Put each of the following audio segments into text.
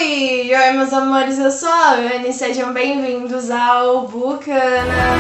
Oi, meus amores, eu sou a Anne, sejam bem-vindos ao Bucana.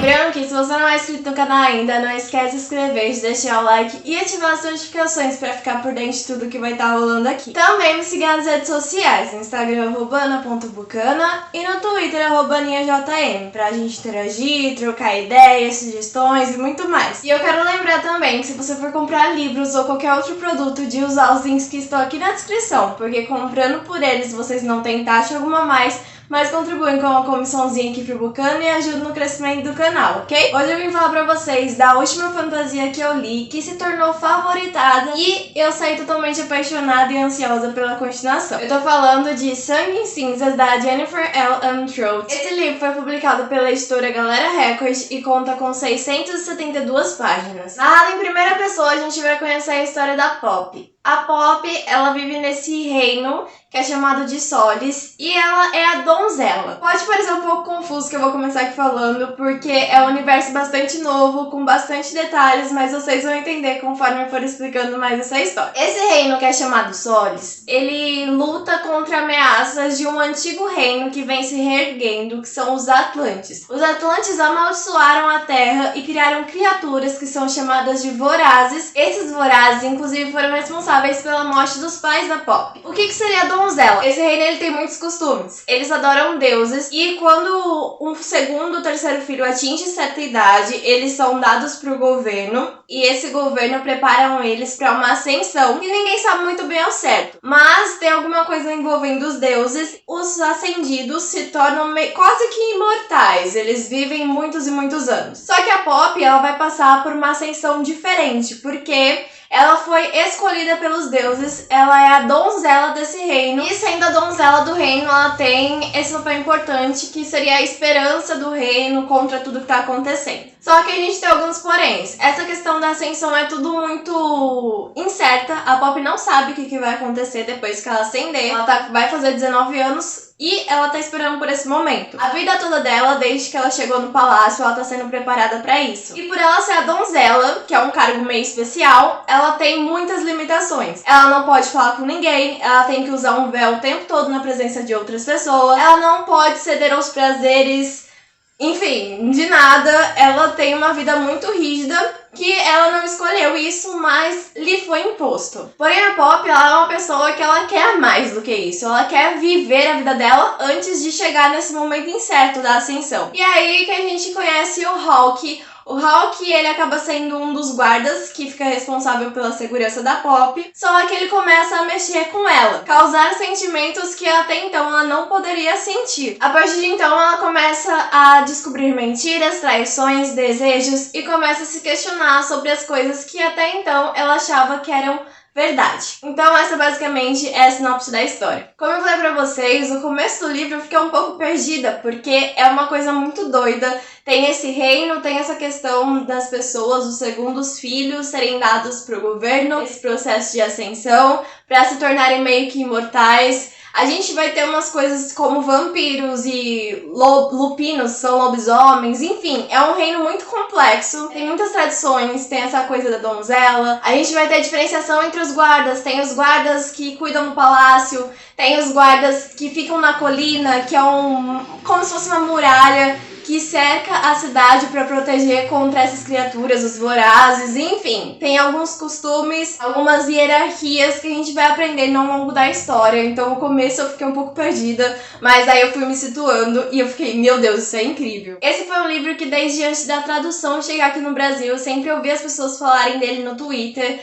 Lembrando que se você não é inscrito no canal ainda, não esquece de se inscrever, de deixar o like e ativar as notificações pra ficar por dentro de tudo que vai estar rolando aqui. Também me siga nas redes sociais, no Instagram @ana.bucana e no Twitter @aninhajm, pra gente interagir, trocar ideias, sugestões e muito mais. E eu quero lembrar também que se você for comprar livros ou qualquer outro produto, de usar os links que estão aqui na descrição, porque comprando por eles vocês não têm taxa alguma mais, mas contribuem com uma comissãozinha aqui pro Bucana e ajudam no crescimento do canal, ok? Hoje eu vim falar pra vocês da última fantasia que eu li, que se tornou favoritada e eu saí totalmente apaixonada e ansiosa pela continuação. Eu tô falando de Sangue em Cinzas, da Jennifer L. Antrout. Esse livro foi publicado pela editora Galera Record e conta com 672 páginas. Narrado em primeira pessoa, a gente vai conhecer a história da Poppy. A Poppy, ela vive nesse reino que é chamado de Solis e ela é a donzela. Pode parecer um pouco confuso que eu vou começar aqui falando, porque é um universo bastante novo, com bastante detalhes, mas vocês vão entender conforme eu for explicando mais essa história. Esse reino que é chamado Solis, ele luta contra ameaças de um antigo reino que vem se reerguendo, que são os Atlantes. Os Atlantes amaldiçoaram a Terra e criaram criaturas que são chamadas de Vorazes. Esses Vorazes, inclusive, foram responsáveis pela morte dos pais da Poppy. O que seria a donzela? Esse reino ele tem muitos costumes. Eles adoram deuses e quando um segundo ou terceiro filho atinge certa idade, eles são dados para o governo e esse governo preparam eles para uma ascensão que ninguém sabe muito bem ao certo. Mas tem alguma coisa envolvendo os deuses. Os ascendidos se tornam quase que imortais. Eles vivem muitos e muitos anos. Só que a Poppy, ela vai passar por uma ascensão diferente, porque ela foi escolhida pelos deuses, ela é a donzela desse reino, e sendo a donzela do reino, ela tem esse papel importante, que seria a esperança do reino contra tudo que tá acontecendo. Só que a gente tem alguns poréns. Essa questão da ascensão é tudo muito incerta, a Poppy não sabe o que vai acontecer depois que ela ascender. Ela vai fazer 19 anos e ela tá esperando por esse momento. A vida toda dela, desde que ela chegou no palácio, ela tá sendo preparada pra isso. E por ela ser a donzela, que é um cargo meio especial, ela tem muitas limitações. Ela não pode falar com ninguém, ela tem que usar um véu o tempo todo na presença de outras pessoas, ela não pode ceder aos prazeres, enfim, de nada. Ela tem uma vida muito rígida, que ela não escolheu isso, mas lhe foi imposto. Porém, a Poppy, ela é uma pessoa que ela quer mais do que isso. Ela quer viver a vida dela antes de chegar nesse momento incerto da ascensão. E aí que a gente conhece o Hawk. O Hawk, ele acaba sendo um dos guardas que fica responsável pela segurança da Poppy, só que ele começa a mexer com ela, causar sentimentos que até então ela não poderia sentir. A partir de então, ela começa a descobrir mentiras, traições, desejos e começa a se questionar sobre as coisas que até então ela achava que eram verdade. Então essa basicamente é a sinopse da história. Como eu falei pra vocês, no começo do livro eu fiquei um pouco perdida, porque é uma coisa muito doida. Tem esse reino, tem essa questão das pessoas, os segundos filhos serem dados pro governo, esse processo de ascensão, pra se tornarem meio que imortais. A gente vai ter umas coisas como vampiros e lupinos, são lobisomens, enfim, é um reino muito complexo, tem muitas tradições, tem essa coisa da donzela. A gente vai ter diferenciação entre os guardas, tem os guardas que cuidam do palácio, tem os guardas que ficam na colina, que é como se fosse uma muralha que cerca a cidade para proteger contra essas criaturas, os vorazes, enfim. Tem alguns costumes, algumas hierarquias que a gente vai aprendendo ao longo da história. Então, no começo eu fiquei um pouco perdida, mas aí eu fui me situando e eu fiquei, meu Deus, isso é incrível. Esse foi um livro que desde antes da tradução chegar aqui no Brasil, eu sempre ouvi as pessoas falarem dele no Twitter,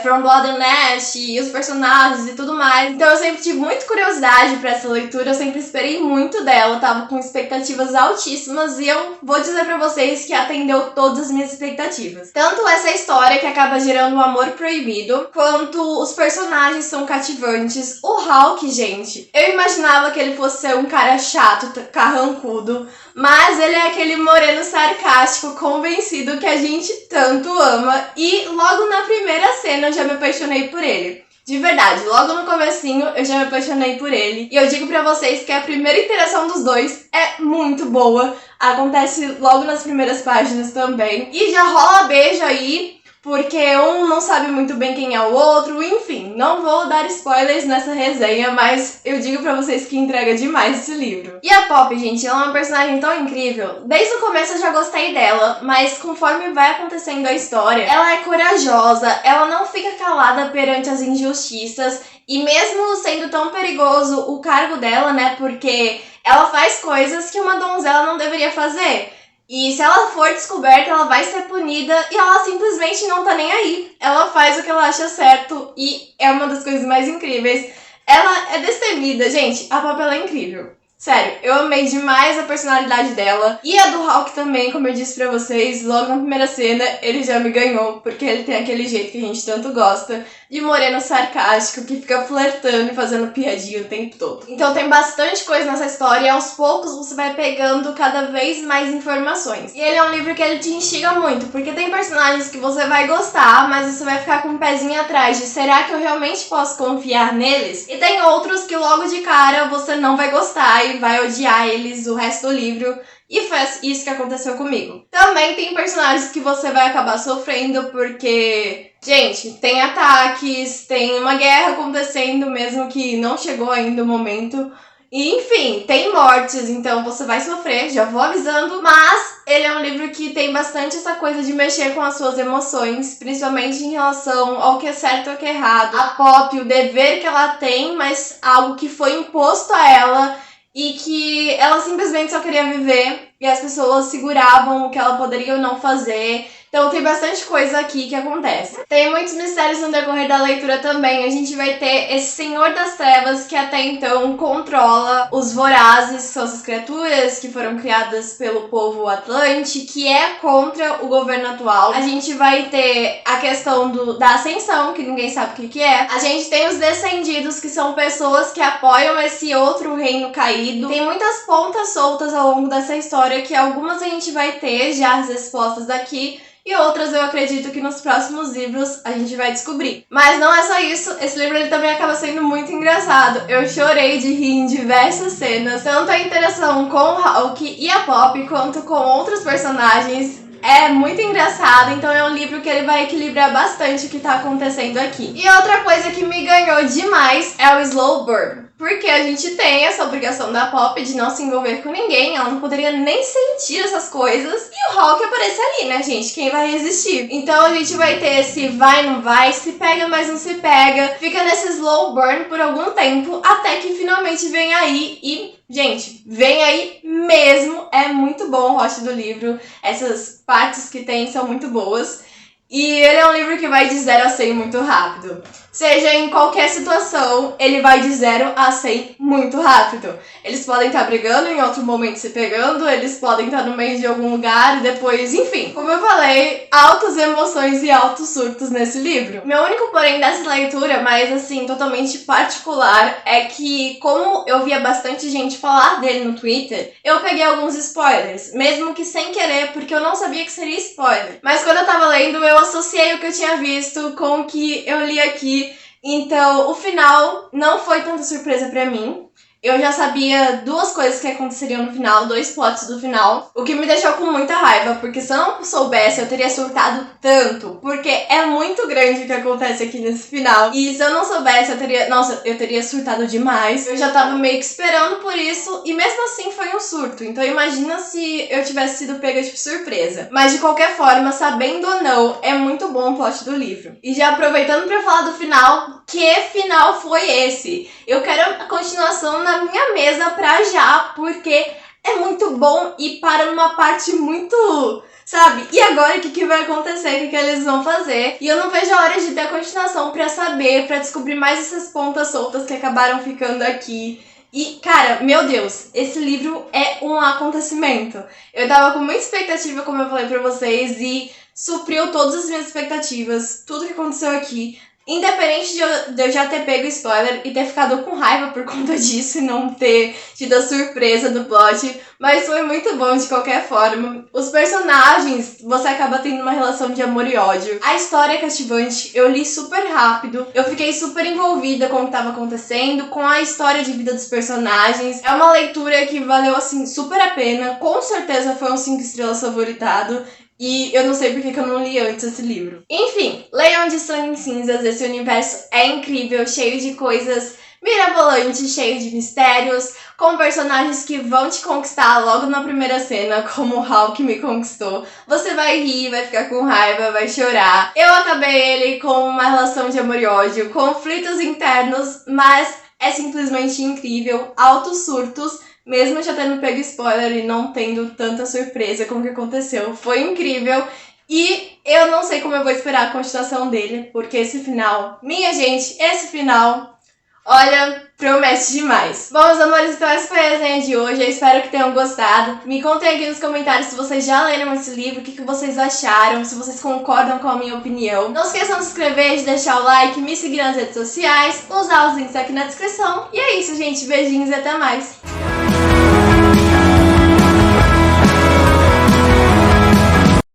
From Blood and Ash, e os personagens e tudo mais. Então eu sempre tive muita curiosidade para essa leitura, eu sempre esperei muito dela, eu tava com expectativas altíssimas e eu vou dizer pra vocês que atendeu todas as minhas expectativas. Tanto essa história que acaba gerando um amor proibido, quanto os personagens são cativantes. O Hawk, gente, eu imaginava que ele fosse ser um cara chato, carrancudo, mas ele é aquele moreno sarcástico, convencido, que a gente tanto ama, e logo na primeira cena eu já me apaixonei por ele. De verdade, logo no comecinho eu já me apaixonei por ele. E eu digo pra vocês que a primeira interação dos dois é muito boa. Acontece logo nas primeiras páginas também. E já rola beijo aí. porque um não sabe muito bem quem é o outro, enfim, não vou dar spoilers nessa resenha, mas eu digo pra vocês que entrega demais esse livro. E a Poppy, gente, ela é uma personagem tão incrível. Desde o começo eu já gostei dela, mas conforme vai acontecendo a história, ela é corajosa, ela não fica calada perante as injustiças, e mesmo sendo tão perigoso o cargo dela, né, porque ela faz coisas que uma donzela não deveria fazer. E se ela for descoberta, ela vai ser punida e ela simplesmente não tá nem aí. Ela faz o que ela acha certo e é uma das coisas mais incríveis. Ela é destemida, gente, a Poppy ela é incrível. Sério, eu amei demais a personalidade dela. E a do Hawk também, como eu disse pra vocês, logo na primeira cena ele já me ganhou, porque ele tem aquele jeito que a gente tanto gosta, de moreno sarcástico, que fica flertando e fazendo piadinha o tempo todo. Então tem bastante coisa nessa história e aos poucos você vai pegando cada vez mais informações. E ele é um livro que ele te instiga muito, porque tem personagens que você vai gostar, mas você vai ficar com um pezinho atrás de será que eu realmente posso confiar neles? E tem outros que logo de cara você não vai gostar e vai odiar eles o resto do livro. E foi isso que aconteceu comigo. Também tem personagens que você vai acabar sofrendo porque, gente, tem ataques, tem uma guerra acontecendo mesmo que não chegou ainda o momento. E, enfim, tem mortes, então você vai sofrer, já vou avisando. Mas ele é um livro que tem bastante essa coisa de mexer com as suas emoções, principalmente em relação ao que é certo e ao que é errado. A Poppy, o dever que ela tem, mas algo que foi imposto a ela e que ela simplesmente só queria viver e as pessoas seguravam o que ela poderia ou não fazer. Então tem bastante coisa aqui que acontece. Tem muitos mistérios no decorrer da leitura também. A gente vai ter esse Senhor das Trevas que até então controla os Vorazes, que são essas criaturas que foram criadas pelo povo Atlante, que é contra o governo atual. A gente vai ter a questão da Ascensão, que ninguém sabe o que é. A gente tem os Descendidos, que são pessoas que apoiam esse outro reino caído. Tem muitas pontas soltas ao longo dessa história, que algumas a gente vai ter já as respostas daqui, e outras eu acredito que nos próximos livros a gente vai descobrir. Mas não é só isso, esse livro ele também acaba sendo muito engraçado. Eu chorei de rir em diversas cenas, tanto a interação com o Hawk e a Poppy, quanto com outros personagens. É muito engraçado, então é um livro que ele vai equilibrar bastante o que tá acontecendo aqui. E outra coisa que me ganhou demais é o slow burn. Porque a gente tem essa obrigação da Poppy de não se envolver com ninguém, ela não poderia nem sentir essas coisas. E o Hawk aparece ali, né, gente? Quem vai resistir? Então a gente vai ter esse vai, não vai, se pega, mas não se pega. Fica nesse slow burn por algum tempo, até que finalmente vem aí e, gente, vem aí mesmo. É muito bom o rosto do livro. Essas partes que tem são muito boas. E ele é um livro que vai de 0 a 100 muito rápido. Seja em qualquer situação, ele vai de 0 a 100 muito rápido. Eles podem estar brigando, em outro momento se pegando, eles podem estar no meio de algum lugar e depois, enfim. Como eu falei, altas emoções e altos surtos nesse livro. Meu único porém dessa leitura, mas assim, totalmente particular, é que como eu via bastante gente falar dele no Twitter, eu peguei alguns spoilers, mesmo que sem querer, porque eu não sabia que seria spoiler. Mas quando eu tava lendo, eu associei o que eu tinha visto com o que eu li aqui. Então, o final não foi tanta surpresa pra mim. Eu já sabia duas coisas que aconteceriam no final, 2 plots do final, o que me deixou com muita raiva, porque se eu não soubesse, eu teria surtado tanto, porque é muito grande o que acontece aqui nesse final. E se eu não soubesse, eu teria surtado demais. Eu já tava meio que esperando por isso, e mesmo assim foi um surto. Então imagina se eu tivesse sido pega de surpresa. Mas de qualquer forma, sabendo ou não, é muito bom o plot do livro. E já aproveitando pra falar do final, que final foi esse? Eu quero a continuação na minha mesa pra já, porque é muito bom e para uma parte muito, sabe? E agora o que vai acontecer? O que eles vão fazer? E eu não vejo a hora de ter a continuação pra saber, pra descobrir mais essas pontas soltas que acabaram ficando aqui. E, cara, meu Deus, esse livro é um acontecimento. Eu tava com muita expectativa, como eu falei pra vocês, e supriu todas as minhas expectativas, tudo que aconteceu aqui. Independente de eu já ter pego spoiler e ter ficado com raiva por conta disso e não ter tido a surpresa do plot, mas foi muito bom de qualquer forma. Os personagens, você acaba tendo uma relação de amor e ódio. A história é cativante, eu li super rápido, eu fiquei super envolvida com o que estava acontecendo, com a história de vida dos personagens. É uma leitura que valeu assim super a pena, com certeza foi um 5 estrelas favoritado. E eu não sei porque que eu não li antes esse livro. Enfim, leiam De Sangue em Cinzas, esse universo é incrível, cheio de coisas mirabolantes, cheio de mistérios, com personagens que vão te conquistar logo na primeira cena, como o Hawk me conquistou. Você vai rir, vai ficar com raiva, vai chorar. Eu acabei ele com uma relação de amor e ódio, conflitos internos, mas é simplesmente incrível, altos surtos, mesmo já tendo pego spoiler e não tendo tanta surpresa com o que aconteceu. Foi incrível. E eu não sei como eu vou esperar a continuação dele, porque esse final, minha gente, esse final, olha, promete demais. Bom, meus amores, então essa foi a resenha de hoje. Eu espero que tenham gostado. Me contem aqui nos comentários se vocês já leram esse livro, o que vocês acharam, se vocês concordam com a minha opinião. Não esqueçam de se inscrever, de deixar o like, me seguir nas redes sociais, usar os links aqui na descrição. E é isso, gente. Beijinhos e até mais.